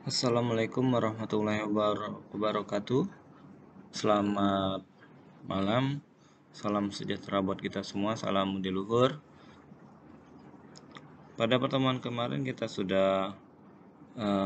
Assalamualaikum warahmatullahi wabarakatuh. Selamat malam. Salam sejahtera buat kita semua. Salam budi luhur. Pada pertemuan kemarin kita sudah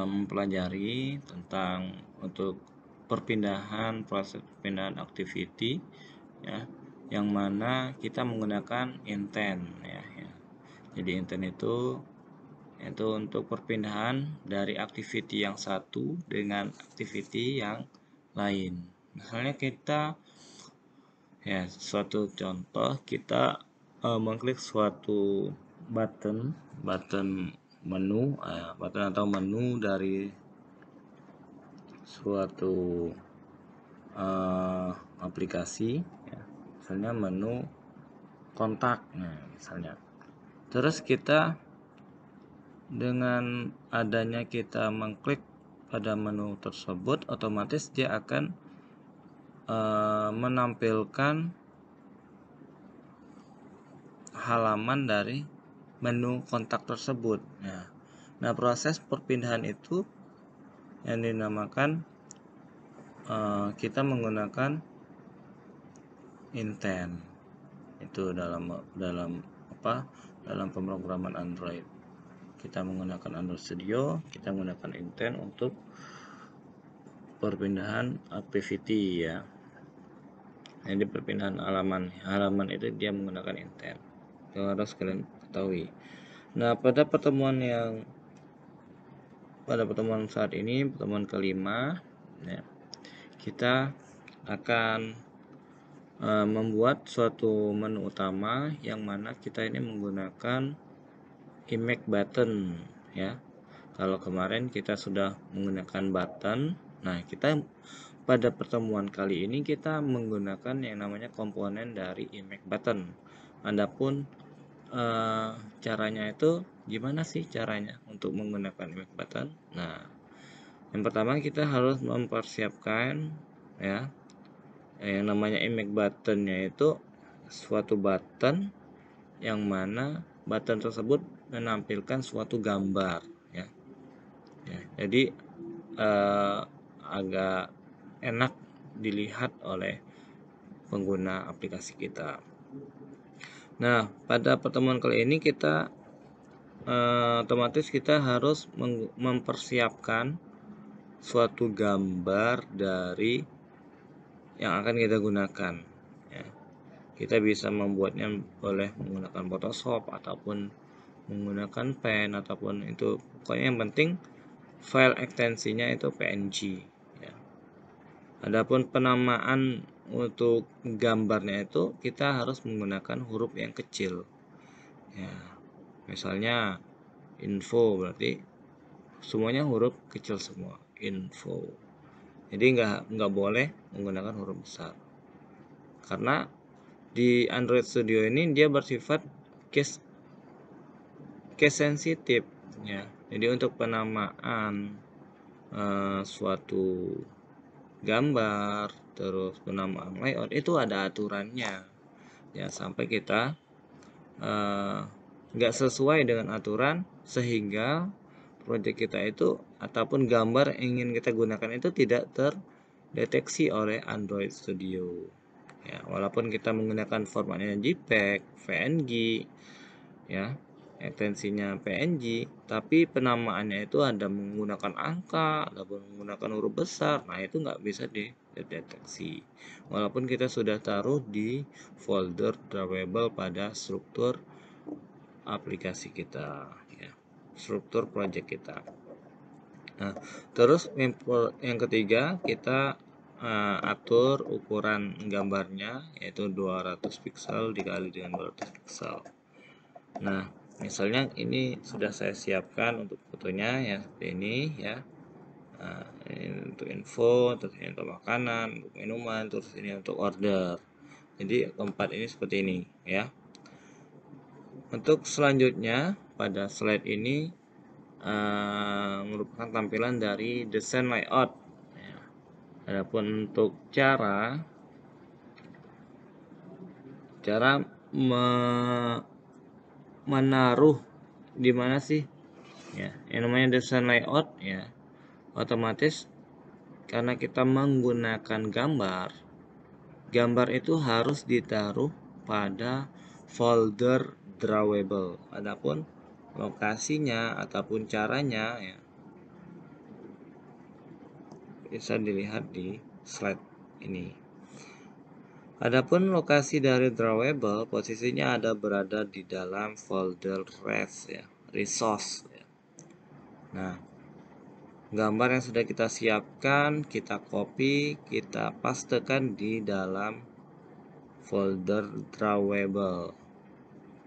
mempelajari tentang untuk proses perpindahan activity, ya, yang mana kita menggunakan intent, ya. Jadi intent itu untuk perpindahan dari activity yang satu dengan activity yang lain. Misalnya kita, ya, suatu contoh kita mengklik suatu button menu, button atau menu dari suatu aplikasi, ya. Misalnya menu kontak, nah misalnya. Terus kita dengan adanya kita mengklik pada menu tersebut, otomatis dia akan menampilkan halaman dari menu kontak tersebut. Nah, proses perpindahan itu yang dinamakan kita menggunakan intent. Itu dalam pemrograman Android. Kita menggunakan Android Studio, kita menggunakan intent untuk perpindahan activity, ya. Jadi perpindahan halaman itu dia menggunakan intent. Itu harus kalian ketahui. Nah, pada pertemuan saat ini, pertemuan kelima, ya, kita akan membuat suatu menu utama yang mana kita ini menggunakan image button, ya. Kalau kemarin kita sudah menggunakan button, nah kita pada pertemuan kali ini kita menggunakan yang namanya komponen dari image button. Adapun caranya itu gimana sih caranya untuk menggunakan image button? Nah, yang pertama kita harus mempersiapkan, ya, yang namanya image buttonnya itu suatu button yang mana button tersebut menampilkan suatu gambar, ya. Jadi agak enak dilihat oleh pengguna aplikasi kita. Nah, pada pertemuan kali ini kita otomatis kita harus mempersiapkan suatu gambar dari yang akan kita gunakan, ya. Kita bisa membuatnya boleh menggunakan Photoshop ataupun menggunakan pen ataupun itu, pokoknya yang penting file ekstensinya itu PNG, ya. Adapun penamaan untuk gambarnya itu kita harus menggunakan huruf yang kecil, ya. Misalnya info berarti semuanya huruf kecil semua, info. Jadi nggak boleh menggunakan huruf besar, karena di Android Studio ini dia bersifat case sensitif, ya. Jadi untuk penamaan suatu gambar, terus penamaan layout itu ada aturannya, ya, sampai kita nggak sesuai dengan aturan sehingga proyek kita itu ataupun gambar yang ingin kita gunakan itu tidak terdeteksi oleh Android Studio, ya. Walaupun kita menggunakan formatnya JPEG, PNG, ya, ekstensinya PNG, tapi penamaannya itu ada menggunakan angka, ada menggunakan huruf besar. Nah, itu nggak bisa dideteksi walaupun kita sudah taruh di folder drawable pada struktur aplikasi kita, ya, struktur project kita. Nah, terus yang ketiga kita atur ukuran gambarnya, yaitu 200 pixel dikali dengan 200 pixel. Nah, misalnya ini sudah saya siapkan untuk fotonya, ya, seperti ini, ya. Nah, ini untuk info, terus ini untuk makanan, untuk minuman, terus ini untuk order. Jadi keempat ini seperti ini, ya. Untuk selanjutnya pada slide ini merupakan tampilan dari desain layout, ya. Adapun untuk cara menaruh di mana sih, ya, yang namanya desain layout, ya. otomatis karena kita menggunakan gambar itu harus ditaruh pada folder drawable. Adapun lokasinya ataupun caranya ya bisa dilihat di slide ini. Adapun lokasi dari drawable, posisinya berada di dalam folder resource ya. Nah, gambar yang sudah kita siapkan, kita copy, kita pastekan di dalam folder drawable.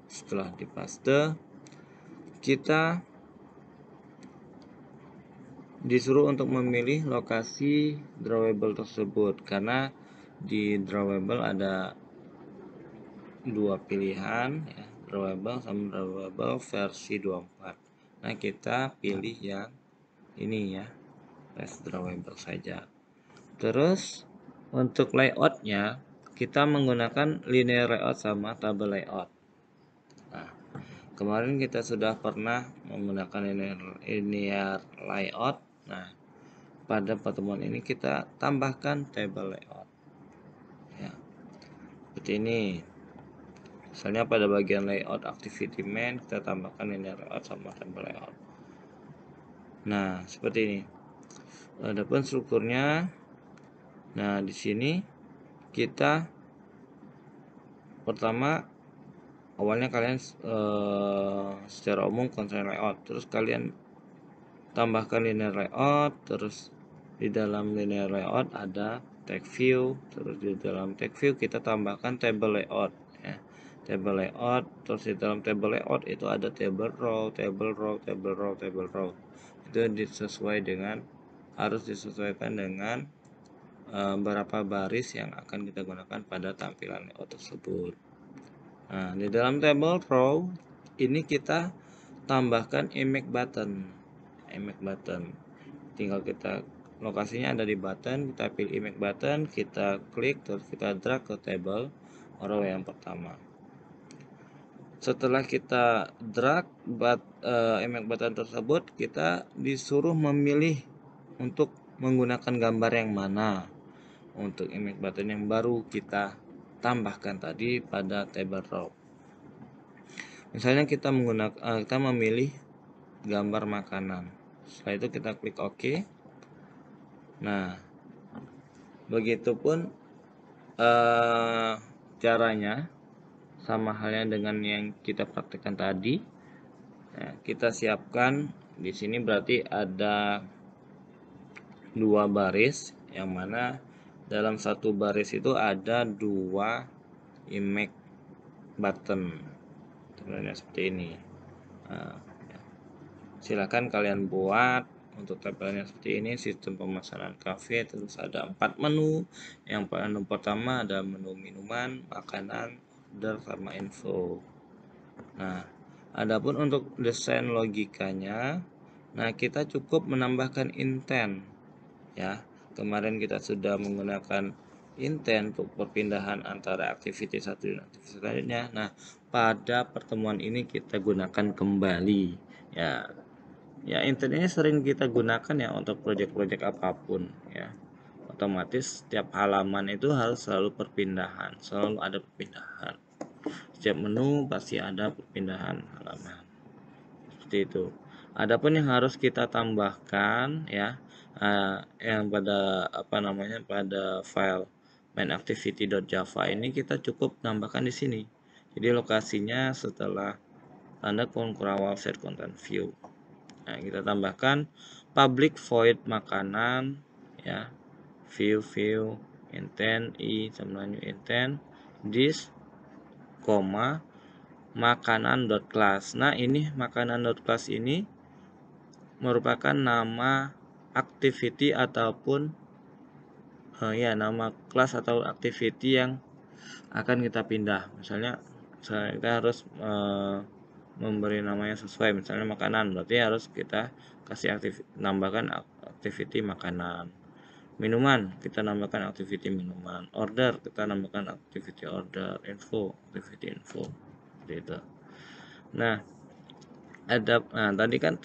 Setelah dipaste, kita disuruh untuk memilih lokasi drawable tersebut, karena di drawable ada dua pilihan ya, drawable sama drawable versi 24. Nah, kita pilih yang ini ya, rest drawable saja. Terus untuk layoutnya kita menggunakan linear layout sama table layout. Nah, kemarin kita sudah pernah menggunakan linear layout. Nah, pada pertemuan ini kita tambahkan table layout ya, seperti ini. Misalnya pada bagian layout activity main kita tambahkan linear layout sama table layout. Nah, seperti ini. Adapun strukturnya, nah di sini kita pertama awalnya kalian secara umum constraint layout, terus kalian tambahkan linear layout, terus di dalam linear layout ada text view, terus di dalam text view kita tambahkan table layout ya. Table layout, terus di dalam table layout itu ada table row, table row, table row, table row. Itu harus disesuaikan dengan berapa baris yang akan kita gunakan pada tampilan layout tersebut. Nah, di dalam table row ini kita tambahkan image button. Tinggal kita lokasinya ada di button, kita pilih image button, kita klik, terus kita drag ke table row yang pertama. Setelah kita drag image button tersebut, kita disuruh memilih untuk menggunakan gambar yang mana untuk image button yang baru kita tambahkan tadi pada table row. Misalnya kita memilih gambar makanan. Setelah itu kita klik OK. Nah, begitupun caranya sama halnya dengan yang kita praktekkan tadi. Nah, kita siapkan di sini berarti ada dua baris, yang mana dalam satu baris itu ada dua image button. Sebenarnya seperti ini. Nah, silakan kalian buat untuk tabelnya seperti ini, sistem pemesanan kafe. Terus ada 4 menu. Yang menu pertama ada menu minuman, makanan, order, sama info. Nah, adapun untuk desain logikanya, nah kita cukup menambahkan intent ya. Kemarin kita sudah menggunakan intent untuk perpindahan antara activity satu dan activity lainnya. Nah, pada pertemuan ini kita gunakan kembali ya. Ya, intent ini sering kita gunakan ya untuk project-project apapun ya. Otomatis setiap halaman itu harus selalu ada perpindahan. Setiap menu pasti ada perpindahan halaman. Seperti itu. Adapun yang harus kita tambahkan ya, yang pada pada file mainActivity.java ini kita cukup tambahkan di sini. Jadi lokasinya setelah tanda kurang set content view. Nah, kita tambahkan public void makanan ya, view intent sama new intent this makanan.class. Nah, ini makanan.class ini merupakan nama activity ataupun nama kelas atau activity yang akan kita pindah. Misalnya kita harus memberi namanya sesuai, misalnya makanan, berarti harus kita kasih nambahkan activity makanan. Minuman, kita nambahkan activity minuman. Order, kita nambahkan activity order. Info, activity info. Seperti itu. Nah, tadi kan